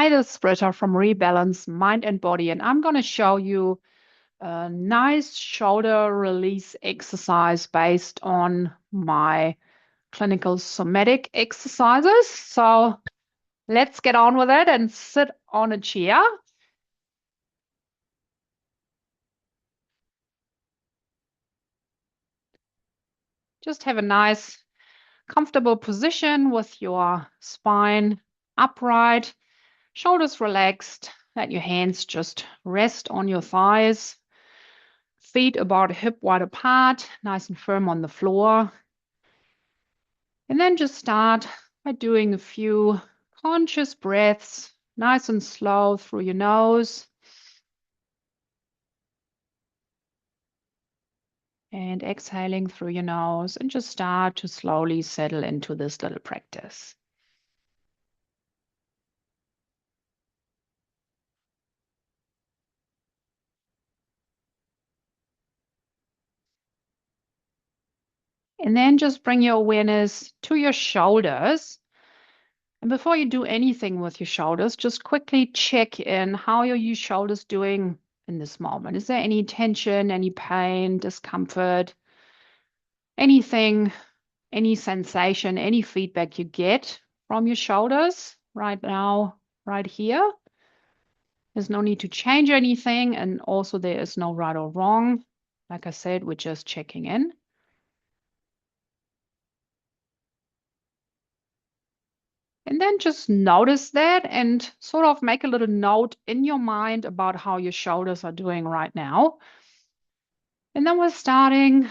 Hi, this is Britta from Rebalance Mind and Body, and I'm going to show you a nice shoulder release exercise based on my clinical somatic exercises. So let's get on with it and sit on a chair. Just have a nice, comfortable position with your spine upright, shoulders relaxed. Let your hands just rest on your thighs. Feet about hip wide apart, nice and firm on the floor. And then just start by doing a few conscious breaths, nice and slow through your nose. And exhaling through your nose, and just start to slowly settle into this little practice. And then just bring your awareness to your shoulders. And before you do anything with your shoulders, just quickly check in. How are your shoulders doing in this moment? Is there any tension, any pain, discomfort, anything, any sensation, any feedback you get from your shoulders right now, right here? There's no need to change anything. And also there is no right or wrong. Like I said, we're just checking in. And then just notice that and sort of make a little note in your mind about how your shoulders are doing right now. And then we're starting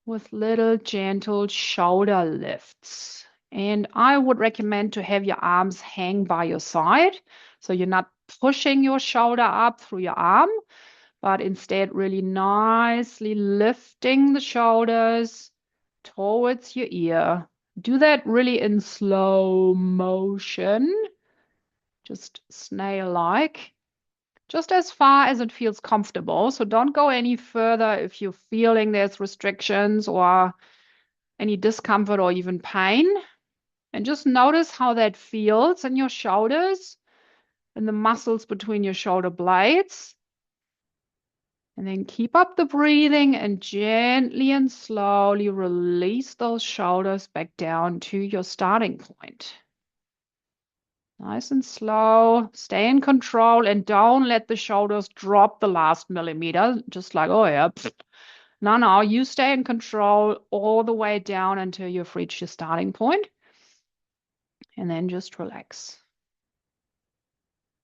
with little gentle shoulder lifts. And I would recommend to have your arms hang by your side. So you're not pushing your shoulder up through your arm, but instead really nicely lifting the shoulders towards your ear. Do that really in slow motion, just snail-like, just as far as it feels comfortable. So don't go any further if you're feeling there's restrictions or any discomfort or even pain. And just notice how that feels in your shoulders and the muscles between your shoulder blades. And then keep up the breathing and gently and slowly release those shoulders back down to your starting point. Nice and slow. Stay in control and don't let the shoulders drop the last millimeter. Just like, oh yeah. Pfft. No, you stay in control all the way down until you've reached your starting point. And then just relax.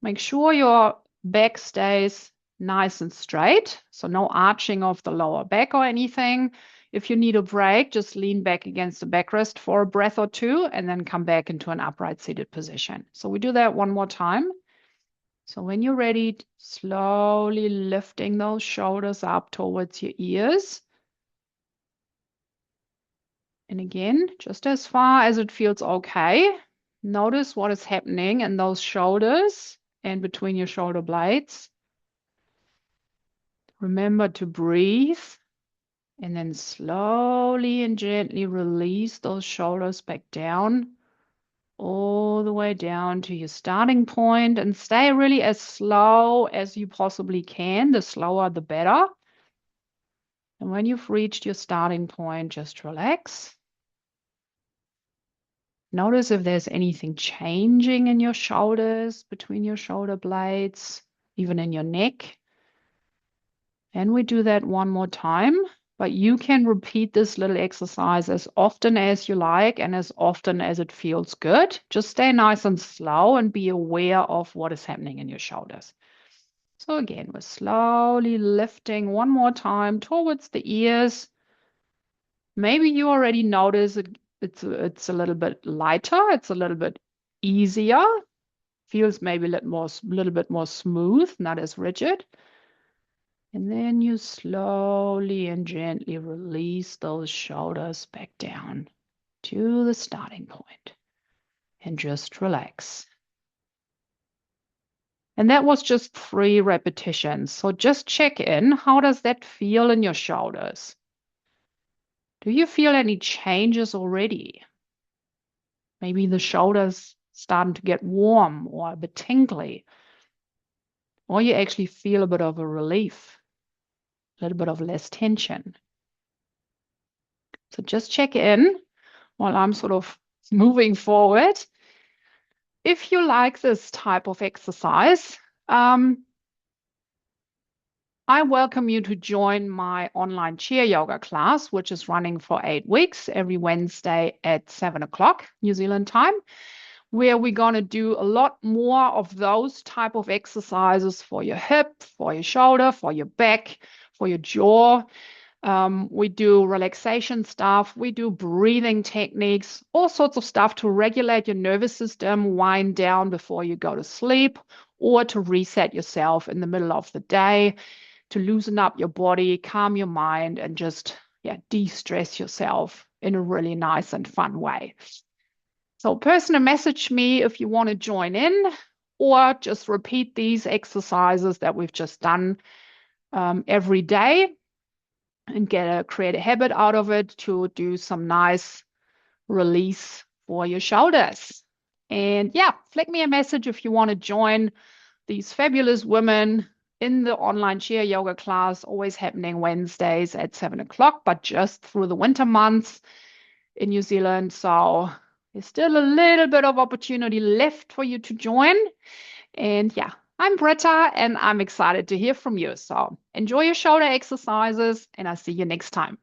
Make sure your back stays nice and straight. So no arching of the lower back or anything. If you need a break, just lean back against the backrest for a breath or two and then come back into an upright seated position. So we do that one more time. So when you're ready, slowly lifting those shoulders up towards your ears. And again, just as far as it feels okay. Notice what is happening in those shoulders and between your shoulder blades. Remember to breathe and then slowly and gently release those shoulders back down, all the way down to your starting point, and stay really as slow as you possibly can. The slower, the better. And when you've reached your starting point, just relax. Notice if there's anything changing in your shoulders, between your shoulder blades, even in your neck. And we do that one more time, but you can repeat this little exercise as often as you like and as often as it feels good. Just stay nice and slow and be aware of what is happening in your shoulders. So again, we're slowly lifting one more time towards the ears. Maybe you already notice it's a little bit lighter. It's a little bit easier. Feels maybe a little bit more smooth, not as rigid. And then you slowly and gently release those shoulders back down to the starting point and just relax. And that was just 3 repetitions. So just check in. How does that feel in your shoulders? Do you feel any changes already? Maybe the shoulders starting to get warm or a bit tingly, or you actually feel a bit of a relief, a little bit of less tension. So just check in while I'm sort of moving forward. If you like this type of exercise, I welcome you to join my online chair yoga class, which is running for 8 weeks every Wednesday at 7 o'clock New Zealand time, where we're going to do a lot more of those type of exercises for your hip, for your shoulder, for your back, for your jaw. We do relaxation stuff. We do breathing techniques, all sorts of stuff to regulate your nervous system, wind down before you go to sleep, or to reset yourself in the middle of the day, to loosen up your body, calm your mind, and just de-stress yourself in a really nice and fun way. So personally message me if you want to join in, or just repeat these exercises that we've just done every day and create a habit out of it to do some nice release for your shoulders. And yeah, flick me a message if you want to join these fabulous women in the online chair yoga class, always happening Wednesdays at 7 o'clock, but just through the winter months in New Zealand. So there's still a little bit of opportunity left for you to join. And yeah, I'm Britta and I'm excited to hear from you. So enjoy your shoulder exercises and I'll see you next time.